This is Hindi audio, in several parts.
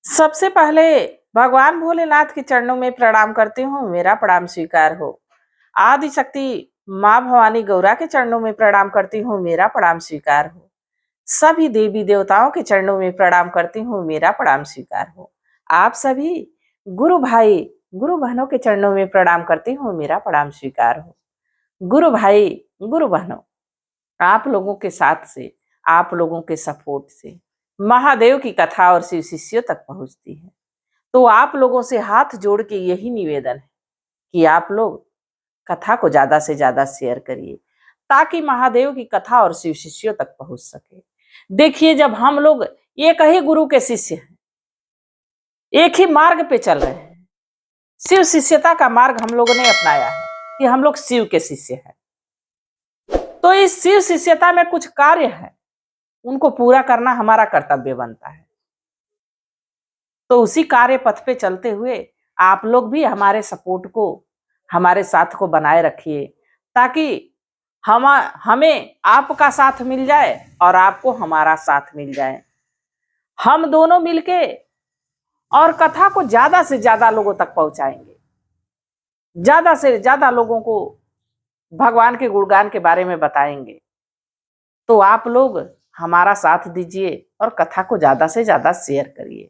सबसे पहले भगवान भोलेनाथ के चरणों में प्रणाम करती हूँ, मेरा प्रणाम स्वीकार हो। आदि शक्ति माँ भवानी गौरा के चरणों में प्रणाम करती हूँ, मेरा प्रणाम स्वीकार हो। सभी देवी देवताओं के चरणों में प्रणाम करती हूँ, मेरा प्रणाम स्वीकार हो। आप सभी गुरु भाई गुरु बहनों के चरणों में प्रणाम करती हूँ, मेरा प्रणाम स्वीकार हो। गुरु भाई गुरु बहनों, आप लोगों के साथ से, आप लोगों के सपोर्ट से महादेव की कथा और शिव शिष्यों तक पहुंचती है। तो आप लोगों से हाथ जोड़ के यही निवेदन है कि आप लोग कथा को ज्यादा से ज्यादा शेयर करिए, ताकि महादेव की कथा और शिव शिष्यों तक पहुंच सके। देखिए, जब हम लोग एक ही गुरु के शिष्य हैं, एक ही मार्ग पे चल रहे हैं, शिव शिष्यता का मार्ग हम लोगों ने अपनाया है कि हम लोग शिव के शिष्य हैं, तो इस शिव शिष्यता में कुछ कार्य है, उनको पूरा करना हमारा कर्तव्य बनता है। तो उसी कार्य पथ पे चलते हुए आप लोग भी हमारे सपोर्ट को, हमारे साथ को बनाए रखिए, ताकि हमें आपका साथ मिल जाए और आपको हमारा साथ मिल जाए। हम दोनों मिलके और कथा को ज्यादा से ज्यादा लोगों तक पहुंचाएंगे, ज्यादा से ज्यादा लोगों को भगवान के गुणगान के बारे में बताएंगे। तो आप लोग हमारा साथ दीजिए और कथा को ज्यादा से ज्यादा शेयर करिए।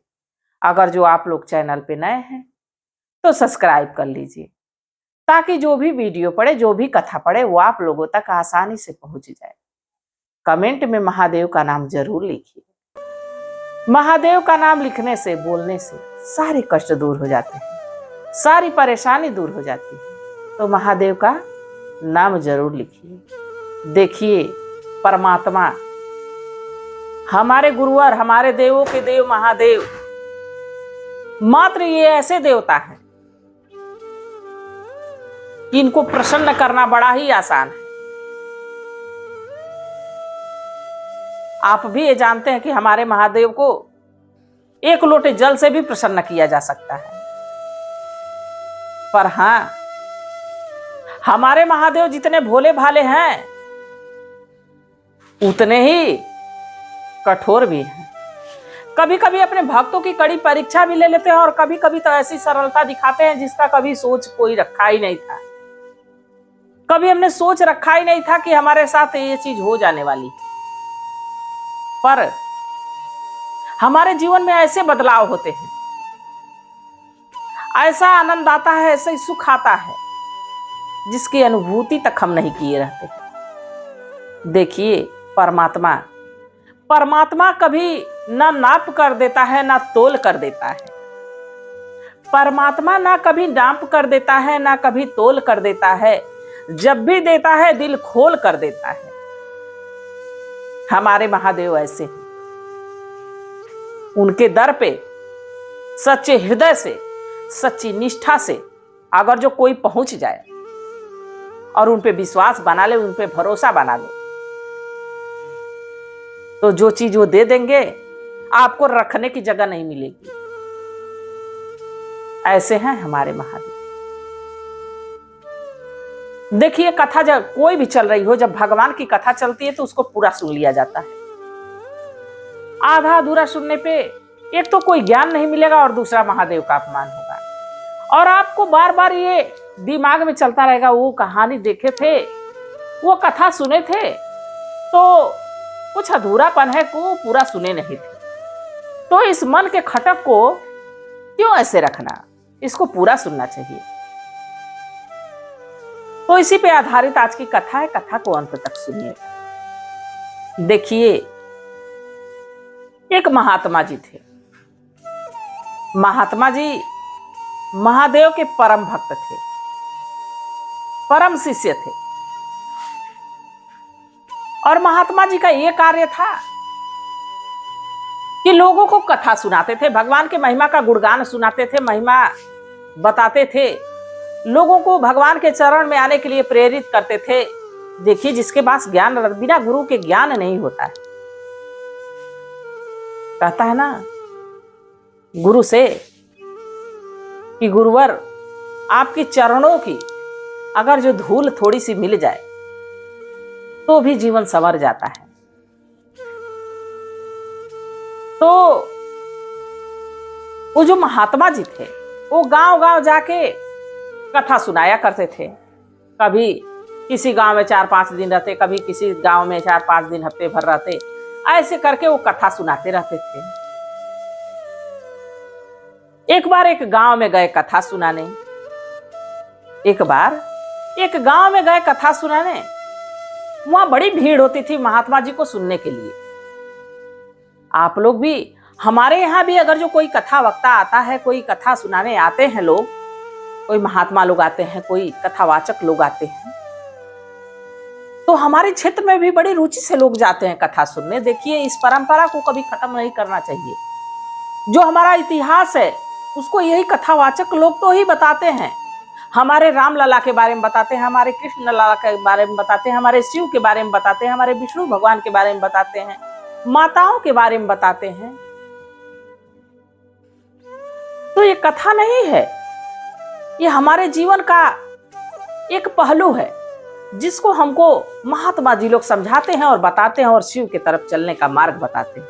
अगर जो आप लोग चैनल पे नए हैं तो सब्सक्राइब कर लीजिए, ताकि जो भी वीडियो पड़े, जो भी कथा पड़े, वो आप लोगों तक आसानी से पहुंच जाए। कमेंट में महादेव का नाम जरूर लिखिए। महादेव का नाम लिखने से, बोलने से सारे कष्ट दूर हो जाते हैं, सारी परेशानी दूर हो जाती है। तो महादेव का नाम जरूर लिखिए। देखिए, परमात्मा, हमारे गुरुवर, हमारे देवों के देव महादेव मात्र ये ऐसे देवता हैं कि इनको प्रसन्न करना बड़ा ही आसान है। आप भी ये जानते हैं कि हमारे महादेव को एक लोटे जल से भी प्रसन्न किया जा सकता है। पर हां, हमारे महादेव जितने भोले भाले हैं, उतने ही कठोर भी हैं। कभी कभी अपने भक्तों की कड़ी परीक्षा भी ले लेते हैं, और कभी कभी तो ऐसी सरलता दिखाते हैं जिसका कभी सोच कोई रखा ही नहीं था। कभी हमने सोच रखा ही नहीं था कि हमारे साथ ये चीज हो जाने वाली है। पर हमारे जीवन में ऐसे बदलाव होते हैं, ऐसा आनंद आता है, ऐसा ही सुख आता है, जिसकी अनुभूति तक हम नहीं किए रहते हैं। देखिए, परमात्मा परमात्मा कभी ना नाप कर देता है, ना तोल कर देता है। परमात्मा ना कभी नाप कर देता है, ना कभी तोल कर देता है। जब भी देता है, दिल खोल कर देता है। हमारे महादेव ऐसे हैं। उनके दर पे सच्चे हृदय से, सच्ची निष्ठा से अगर जो कोई पहुंच जाए और उन पे विश्वास बना ले, उन पे भरोसा बना ले, तो जो चीज वो दे देंगे, आपको रखने की जगह नहीं मिलेगी। ऐसे हैं हमारे महादेव। देखिए, कथा जब कोई भी चल रही हो, जब भगवान की कथा चलती है तो उसको पूरा सुन लिया जाता है। आधा अधूरा सुनने पे एक तो कोई ज्ञान नहीं मिलेगा और दूसरा महादेव का अपमान होगा। और आपको बार बार ये दिमाग में चलता रहेगा, वो कहानी देखे थे, वो कथा सुने थे, तो कुछ अधूरापन है को पूरा सुने नहीं थे। तो इस मन के खटक को क्यों ऐसे रखना, इसको पूरा सुनना चाहिए। तो इसी पे आधारित आज की कथा है। कथा को अंत तक सुनिए। देखिए, एक महात्मा जी थे। महात्मा जी महादेव के परम भक्त थे, परम शिष्य थे। और महात्मा जी का यह कार्य था कि लोगों को कथा सुनाते थे, भगवान के महिमा का गुणगान सुनाते थे, महिमा बताते थे, लोगों को भगवान के चरण में आने के लिए प्रेरित करते थे। देखिए, जिसके पास ज्ञान, बिना गुरु के ज्ञान नहीं होता है। कहता है ना गुरु से कि गुरुवर, आपके चरणों की अगर जो धूल थोड़ी सी मिल जाए तो भी जीवन संवर जाता है। तो वो जो महात्मा जी थे वो गांव गांव जाके कथा सुनाया करते थे। कभी किसी गांव में 4-5 दिन रहते, कभी किसी गांव में 4-5 दिन, हफ्ते भर रहते। ऐसे करके वो कथा सुनाते रहते थे। एक बार एक गांव में गए कथा सुनाने। एक बार एक गांव में गए कथा सुनाने। वहां बड़ी भीड़ होती थी महात्मा जी को सुनने के लिए। आप लोग भी, हमारे यहाँ भी अगर जो कोई कथा वक्ता आता है, कोई कथा सुनाने आते हैं लोग, कोई महात्मा लोग आते हैं, कोई कथावाचक लोग आते हैं, तो हमारे क्षेत्र में भी बड़ी रुचि से लोग जाते हैं कथा सुनने। देखिए, इस परंपरा को कभी खत्म नहीं करना चाहिए। जो हमारा इतिहास है उसको यही कथावाचक लोग तो ही बताते हैं। हमारे राम लला के बारे में बताते हैं, हमारे कृष्ण लला के बारे में बताते हैं, हमारे शिव के बारे में बताते हैं, हमारे विष्णु भगवान के बारे में बताते हैं, माताओं के बारे में बताते हैं। तो ये कथा नहीं है, ये हमारे जीवन का एक पहलू है जिसको हमको महात्मा जी लोग समझाते हैं और बताते हैं और शिव की तरफ चलने का मार्ग बताते हैं।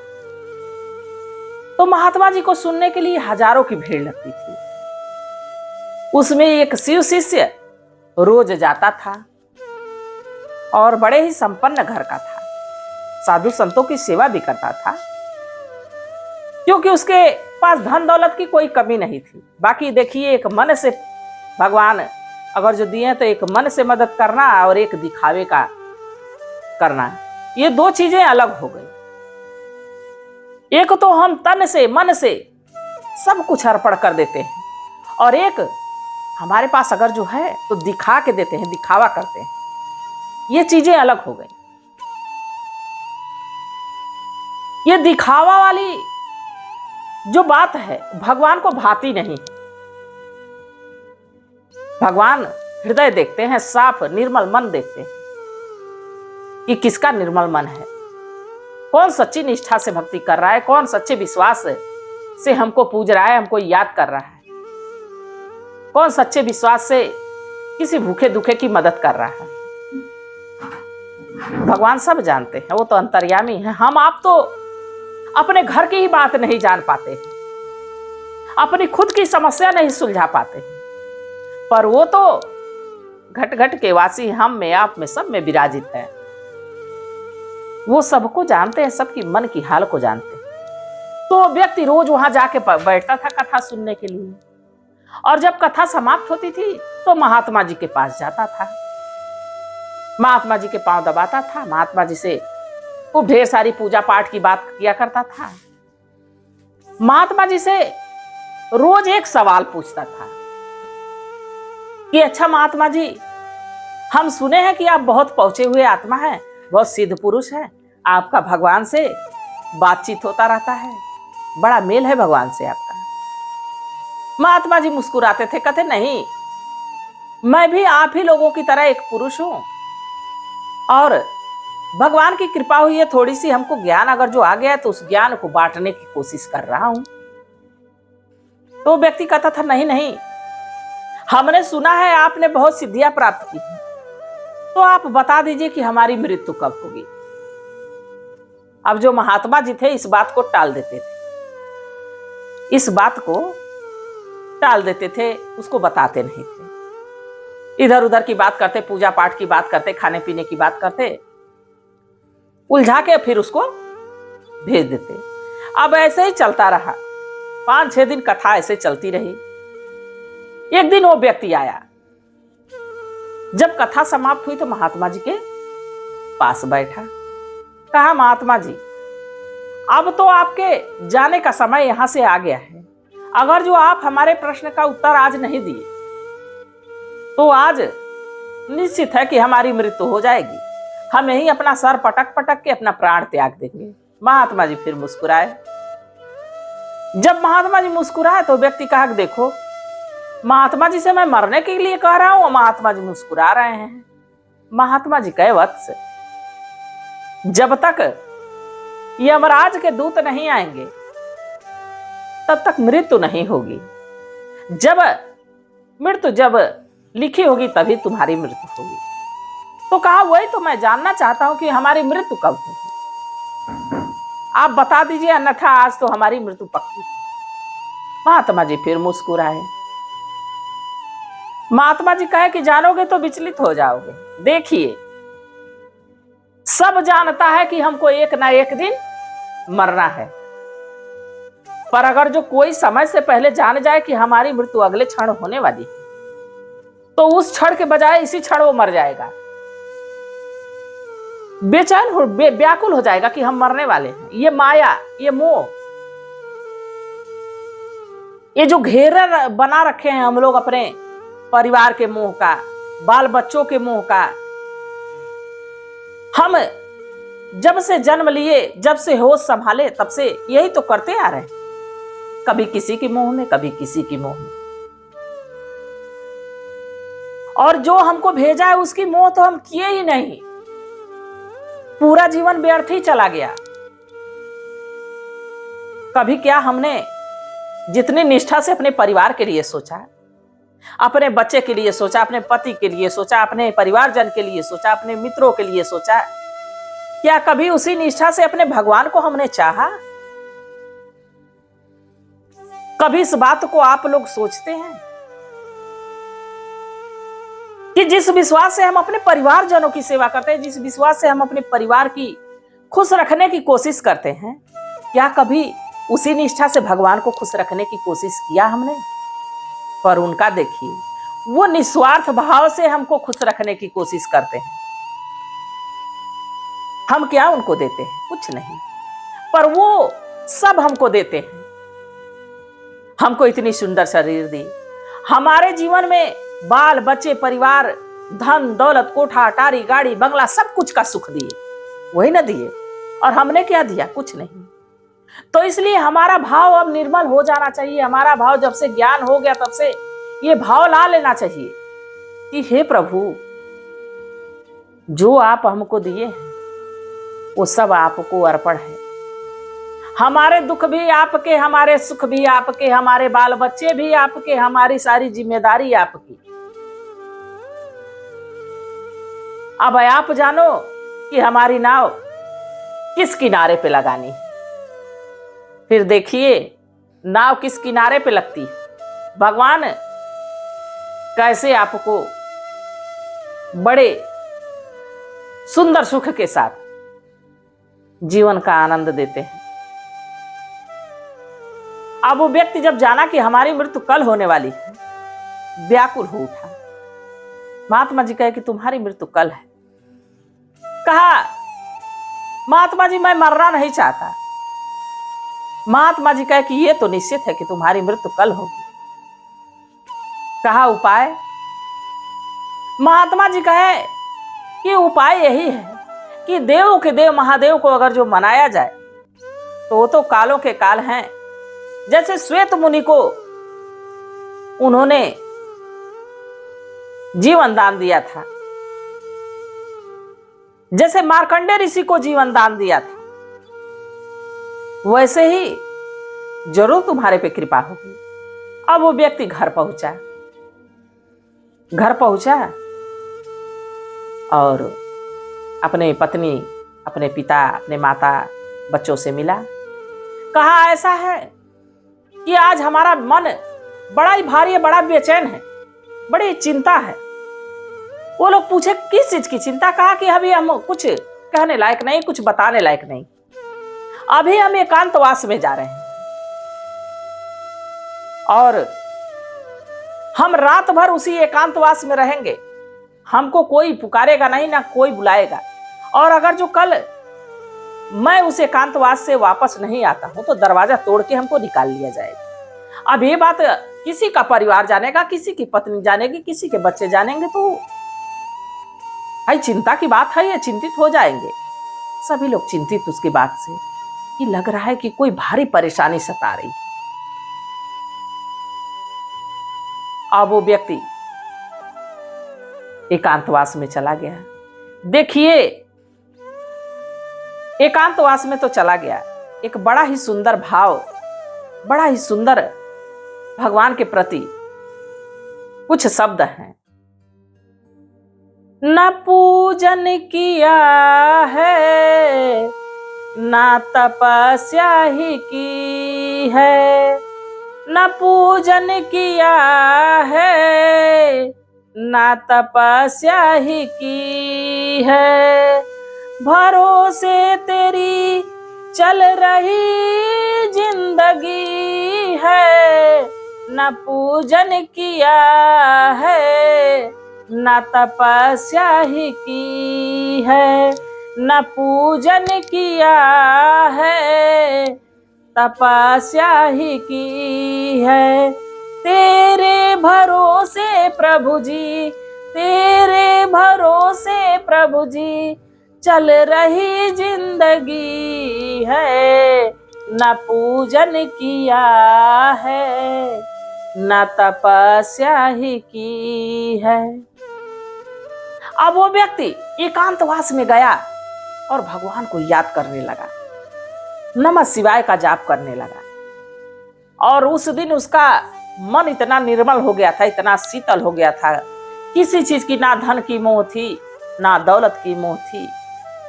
तो महात्मा जी को सुनने के लिए हजारों की भीड़ लगती थी। उसमें एक शिव शिष्य रोज जाता था और बड़े ही संपन्न घर का था, साधु संतों की सेवा भी करता था, क्योंकि उसके पास धन दौलत की कोई कमी नहीं थी। बाकी देखिए, एक मन से भगवान अगर जो दिए तो एक मन से मदद करना और एक दिखावे का करना, ये दो चीजें अलग हो गई। एक तो हम तन से मन से सब कुछ अर्पण कर देते हैं, और एक हमारे पास अगर जो है तो दिखा के देते हैं, दिखावा करते हैं। ये चीजें अलग हो गई। ये दिखावा वाली जो बात है भगवान को भाती नहीं। भगवान हृदय देखते हैं, साफ निर्मल मन देखते हैं कि किसका निर्मल मन है, कौन सच्ची निष्ठा से भक्ति कर रहा है, कौन सच्चे विश्वास से हमको पूज रहा है, हमको याद कर रहा है, कौन सच्चे विश्वास से किसी भूखे दुखे की मदद कर रहा है। भगवान सब जानते हैं, वो तो अंतर्यामी है। हम आप तो अपने घर की ही बात नहीं जान पाते, अपनी खुद की समस्या नहीं सुलझा पाते, पर वो तो घट घट के वासी हम में, आप में, सब में विराजित है। वो सबको जानते हैं, सबकी मन की हाल को जानते हैं। तो व्यक्ति रोज वहां जाके बैठता था कथा सुनने के लिए, और जब कथा समाप्त होती थी तो महात्मा जी के पास जाता था, महात्मा जी के पांव दबाता था, महात्मा जी से खूब ढेर सारी पूजा पाठ की बात किया करता था। महात्मा जी से रोज एक सवाल पूछता था कि अच्छा महात्मा जी, हम सुने हैं कि आप बहुत पहुंचे हुए आत्मा हैं, बहुत सिद्ध पुरुष हैं, आपका भगवान से बातचीत होता रहता है, बड़ा मेल है भगवान से आपका। महात्मा जी मुस्कुराते थे, कहते नहीं, मैं भी आप ही लोगों की तरह एक पुरुष हूं, और भगवान की कृपा हुई है, थोड़ी सी हमको ज्ञान अगर जो आ गया है तो उस ज्ञान को बांटने की कोशिश कर रहा हूं। तो व्यक्ति कहता था नहीं नहीं, हमने सुना है आपने बहुत सिद्धियां प्राप्त की हैं, तो आप बता दीजिए कि हमारी मृत्यु कब होगी। अब जो महात्मा जी थे इस बात को टाल देते थे, इस बात को टाल देते थे, उसको बताते नहीं थे। इधर उधर की बात करते, पूजा पाठ की बात करते, खाने पीने की बात करते, उलझा के फिर उसको भेज देते। अब ऐसे ही चलता रहा, 5-6 दिन कथा ऐसे चलती रही। एक दिन वो व्यक्ति आया, जब कथा समाप्त हुई तो महात्मा जी के पास बैठा, कहा महात्मा जी, अब तो आपके जाने का समय यहां से आ गया है, अगर जो आप हमारे प्रश्न का उत्तर आज नहीं दिए तो आज निश्चित है कि हमारी मृत्यु हो जाएगी, हम यही अपना सर पटक पटक के अपना प्राण त्याग देंगे। महात्मा जी फिर मुस्कुराए। जब महात्मा जी मुस्कुराए तो व्यक्ति कहा देखो, महात्मा जी से मैं मरने के लिए कह रहा हूं और महात्मा जी मुस्कुरा रहे हैं। महात्मा जी कहे वत्स, जब तक यमराज के दूत नहीं आएंगे तब तक मृत्यु नहीं होगी, जब मृत्यु जब लिखी होगी तभी तुम्हारी मृत्यु होगी। तो कहा वही तो मैं जानना चाहता हूं कि हमारी मृत्यु कब होगी, आप बता दीजिए, अन्यथा आज तो हमारी मृत्यु पक्की है। महात्मा जी फिर मुस्कुराए। महात्मा जी कहे कि जानोगे तो विचलित हो जाओगे। देखिए, सब जानता है कि हमको एक ना एक दिन मरना है, पर अगर जो कोई समय से पहले जान जाए कि हमारी मृत्यु अगले क्षण होने वाली है, तो उस क्षण के बजाय इसी क्षण वो मर जाएगा। बेचैन हो, व्याकुल हो जाएगा कि हम मरने वाले हैं। ये माया, ये मोह, ये जो घेरा बना रखे हैं हम लोग अपने परिवार के मोह का, बाल बच्चों के मोह का, हम जब से जन्म लिए, जब से होश संभाले, तब से यही तो करते आ रहे हैं। कभी किसी की मोह में, कभी किसी की मोह में। और जो हमको भेजा है उसकी मोह तो हम किए ही नहीं। पूरा जीवन व्यर्थ ही चला गया। कभी क्या हमने जितनी निष्ठा से अपने परिवार के लिए सोचा, अपने बच्चे के लिए सोचा, अपने पति के लिए सोचा, अपने परिवारजन के लिए सोचा, अपने मित्रों के लिए सोचा, क्या कभी उसी निष्ठा से अपने भगवान को हमने चाहा? कभी इस बात को आप लोग सोचते हैं कि जिस विश्वास से हम अपने परिवारजनों की सेवा करते हैं, जिस विश्वास से हम अपने परिवार की खुश रखने की कोशिश करते हैं, क्या कभी उसी निष्ठा से भगवान को खुश रखने की कोशिश किया हमने? पर उनका देखिए, वो निस्वार्थ भाव से हमको खुश रखने की कोशिश करते हैं। हम क्या उनको देते हैं? कुछ नहीं, पर वो सब हमको देते हैं। हमको इतनी सुंदर शरीर दी, हमारे जीवन में बाल बच्चे, परिवार, धन दौलत, कोठा अटारी, गाड़ी बंगला, सब कुछ का सुख दिए, वही ना दिए। और हमने क्या दिया? कुछ नहीं। तो इसलिए हमारा भाव अब निर्मल हो जाना चाहिए। हमारा भाव जब से ज्ञान हो गया, तब से ये भाव ला लेना चाहिए कि हे प्रभु, जो आप हमको दिए हैं वो सब आपको अर्पण है। हमारे दुख भी आपके, हमारे सुख भी आपके, हमारे बाल बच्चे भी आपके, हमारी सारी जिम्मेदारी आपकी। अब आप जानो कि हमारी नाव किस किनारे पे लगानी। फिर देखिए, नाव किस किनारे पे लगती है। भगवान कैसे आपको बड़े सुंदर सुख के साथ जीवन का आनंद देते हैं। अब वो व्यक्ति जब जाना कि हमारी मृत्यु कल होने वाली है, व्याकुल हो उठा। महात्मा जी कहे कि तुम्हारी मृत्यु कल है। कहा, महात्मा जी मैं मरना नहीं चाहता। महात्मा जी कहे कि ये तो निश्चित है कि तुम्हारी मृत्यु कल होगी। कहा उपाय? महात्मा जी कहे कि उपाय यही है कि देवों के देव महादेव को अगर जो मनाया जाए तो वो तो कालों के काल हैं। जैसे श्वेत मुनि को उन्होंने जीवन दान दिया था, जैसे मार्कंडे ऋषि को जीवन दान दिया था, वैसे ही जरूर तुम्हारे पे कृपा होगी। अब वो व्यक्ति घर पहुंचा और अपने पत्नी, अपने पिता, अपने माता, बच्चों से मिला। कहा ऐसा है कि आज हमारा मन बड़ा ही भारी है, बड़ा बेचैन है, बड़ी चिंता है। वो लोग पूछे किस चीज की चिंता? कहा कि अभी हम कुछ कहने लायक नहीं, कुछ बताने लायक नहीं, अभी हम एकांतवास में जा रहे हैं और हम रात भर उसी एकांतवास में रहेंगे। हमको कोई पुकारेगा नहीं, ना कोई बुलाएगा। और अगर जो कल मैं उस एकांतवास से वापस नहीं आता हूं तो दरवाजा तोड़ के हमको निकाल लिया जाएगा। अब ये बात किसी का परिवार जानेगा, किसी की पत्नी जानेगी, किसी के बच्चे जानेंगे तो भाई चिंता की बात है, ये चिंतित हो जाएंगे। सभी लोग चिंतित उसकी बात से कि लग रहा है कि कोई भारी परेशानी सता रही। अब वो व्यक्ति एकांतवास में चला गया। देखिए, एकांतवास में तो चला गया, एक बड़ा ही सुंदर भाव, बड़ा ही सुंदर भगवान के प्रति कुछ शब्द हैं। न पूजन किया है, ना तपस्या ही की है, न पूजन किया है, ना तपस्या ही की है। भरोसे तेरी चल रही जिंदगी है, न पूजन किया है, न तपस्या ही की है। न पूजन किया है, तपस्या ही की है। तेरे भरोसे प्रभु जी, तेरे भरोसे प्रभु जी, चल रही जिंदगी है। न पूजन किया है, न तपस्या ही की है। अब वो व्यक्ति एकांतवास में गया और भगवान को याद करने लगा, नमः शिवाय का जाप करने लगा। और उस दिन उसका मन इतना निर्मल हो गया था, इतना शीतल हो गया था। किसी चीज की ना धन की मोह थी, ना दौलत की मोह थी,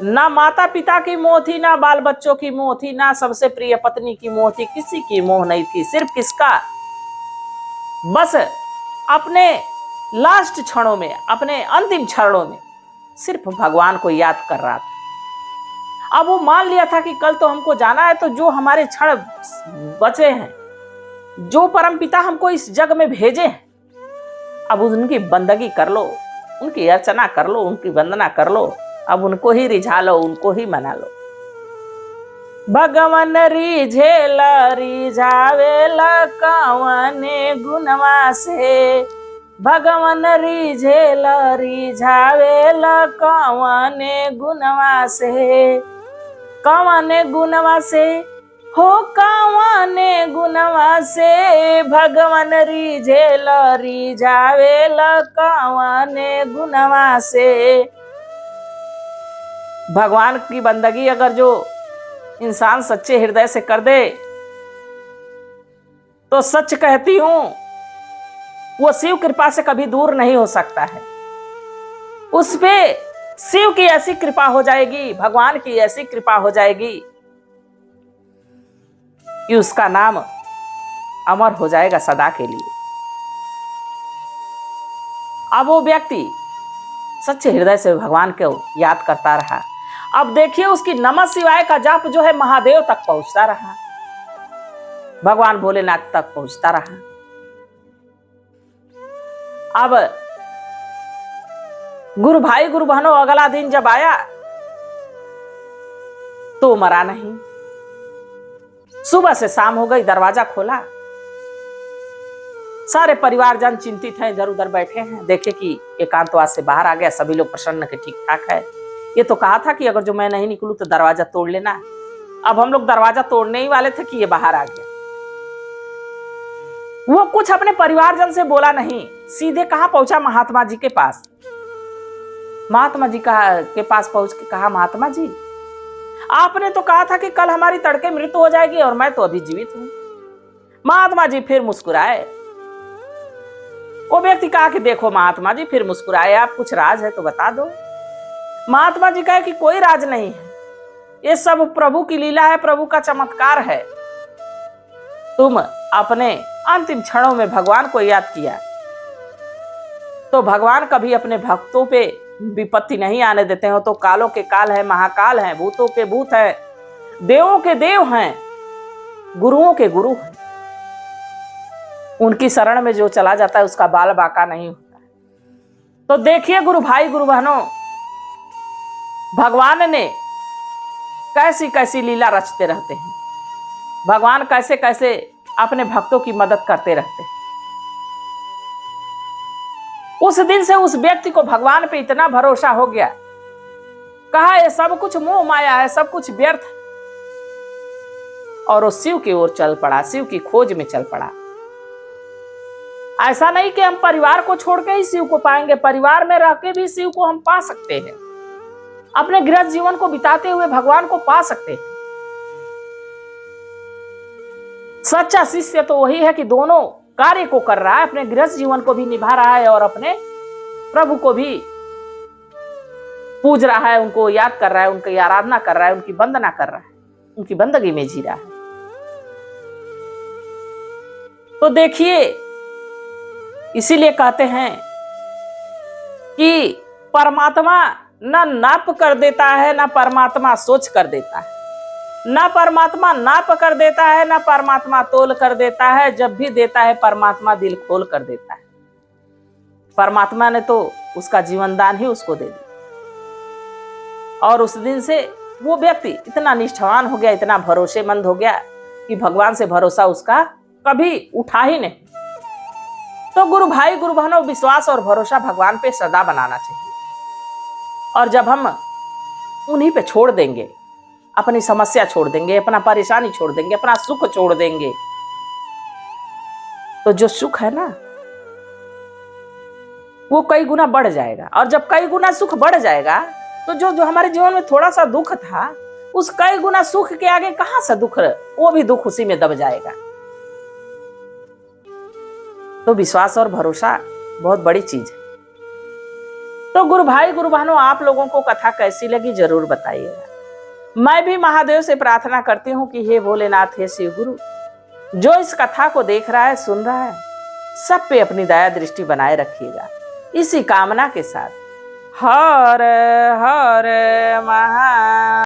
ना माता पिता की मोह थी, ना बाल बच्चों की मोह थी, ना सबसे प्रिय पत्नी की मोह थी। किसी की मोह नहीं थी। सिर्फ किसका? बस अपने लास्ट क्षणों में, अपने अंतिम क्षणों में सिर्फ भगवान को याद कर रहा था। अब वो मान लिया था कि कल तो हमको जाना है, तो जो हमारे क्षण बचे हैं, जो परमपिता हमको इस जग में भेजे हैं, अब उनकी बंदगी कर लो, उनकी अर्चना कर लो, उनकी वंदना कर लो। अब उनको ही रिझा लो, उनको ही मना लो। भगवन रिझेला रिझावेला कवने गुणवा से, भगवन रिझेला रिझावेला कवने गुणवा से, कवने गुणवा से हो, कवने गुणवा से भगवन रिझेला रिझावेला कवने गुणवा से। भगवान की बंदगी अगर जो इंसान सच्चे हृदय से कर दे, तो सच कहती हूं, वो शिव कृपा से कभी दूर नहीं हो सकता है। उस पे शिव की ऐसी कृपा हो जाएगी, भगवान की ऐसी कृपा हो जाएगी कि उसका नाम अमर हो जाएगा सदा के लिए। अब वो व्यक्ति सच्चे हृदय से भगवान को याद करता रहा। अब देखिए उसकी नमः शिवाय का जाप जो है महादेव तक पहुंचता रहा, भगवान भोलेनाथ तक पहुंचता रहा। अब गुरु भाई गुरु बहनों, अगला दिन जब आया तो मरा नहीं। सुबह से शाम हो गई, दरवाजा खोला, सारे परिवारजन चिंतित हैं, इधर उधर बैठे हैं। देखे कि एकांतवास से बाहर आ गया, सभी लोग प्रसन्न के ठीक ठाक है। ये तो कहा था कि अगर जो मैं नहीं निकलूं तो दरवाजा तोड़ लेना। अब हम लोग दरवाजा तोड़ने ही वाले थे कि ये बाहर आ गया। वो कुछ अपने परिवारजन से बोला नहीं, सीधे कहां पहुंचा? महात्मा जी के पास। महात्मा जी के पास पहुंच के कहा, महात्मा जी आपने तो कहा था कि कल हमारी तड़के मृत्यु हो जाएगी और मैं तो अभी जीवित हूं। महात्मा जी फिर मुस्कुराए। वो व्यक्ति कहा कि देखो महात्मा जी, फिर मुस्कुराए, आप कुछ राज है तो बता दो। महात्मा जी कहे कि कोई राज नहीं है, ये सब प्रभु की लीला है, प्रभु का चमत्कार है। तुम अपने अंतिम क्षणों में भगवान को याद किया तो भगवान कभी अपने भक्तों पे विपत्ति नहीं आने देते हो। तो कालों के काल है, महाकाल है, भूतों के भूत है, देवों के देव हैं, गुरुओं के गुरु हैं। उनकी शरण में जो चला जाता है उसका बाल बाका नहीं होता है। तो देखिए गुरु भाई गुरु बहनों, भगवान ने कैसी कैसी लीला रचते रहते हैं, भगवान कैसे कैसे अपने भक्तों की मदद करते रहते हैं। उस दिन से उस व्यक्ति को भगवान पे इतना भरोसा हो गया, कहा ये सब कुछ मोह माया है, सब कुछ व्यर्थ है, और वो शिव की ओर चल पड़ा, शिव की खोज में चल पड़ा। ऐसा नहीं कि हम परिवार को छोड़ के ही शिव को पाएंगे, परिवार में रह के भी शिव को हम पा सकते हैं। अपने गृहस्थ जीवन को बिताते हुए भगवान को पा सकते हैं। सच्चा शिष्य तो वही है कि दोनों कार्य को कर रहा है, अपने गृहस्थ जीवन को भी निभा रहा है और अपने प्रभु को भी पूज रहा है, उनको याद कर रहा है, उनकी आराधना कर रहा है, उनकी वंदना कर रहा है, उनकी बंदगी में जी रहा है। तो देखिए, इसीलिए कहते हैं कि परमात्मा ना नाप कर देता है, ना परमात्मा सोच कर देता है, ना परमात्मा नाप कर देता है, ना परमात्मा तोल कर देता है। जब भी देता है परमात्मा दिल खोल कर देता है। परमात्मा ने तो उसका जीवन दान ही उसको दे दिया, और उस दिन से वो व्यक्ति इतना निष्ठावान हो गया, इतना भरोसेमंद हो गया कि भगवान से भरोसा उसका कभी उठा ही नहीं। तो गुरु भाई गुरु बहनों, विश्वास और भरोसा भगवान पे सदा बनाना चाहिए। और जब हम उन्हीं पे छोड़ देंगे, अपनी समस्या छोड़ देंगे, अपना परेशानी छोड़ देंगे, अपना सुख छोड़ देंगे, तो जो सुख है ना वो कई गुना बढ़ जाएगा। और जब कई गुना सुख बढ़ जाएगा तो जो जो हमारे जीवन में थोड़ा सा दुख था, उस कई गुना सुख के आगे कहां से दुख, वो भी दुख उसी में दब जाएगा। तो विश्वास और भरोसा बहुत बड़ी चीज है। तो गुरु भाई गुरु बहनों, आप लोगों को कथा कैसी लगी जरूर बताइएगा। मैं भी महादेव से प्रार्थना करती हूँ कि हे भोलेनाथ, हे शिव गुरु, जो इस कथा को देख रहा है, सुन रहा है, सब पे अपनी दया दृष्टि बनाए रखिएगा। इसी कामना के साथ हर हर महा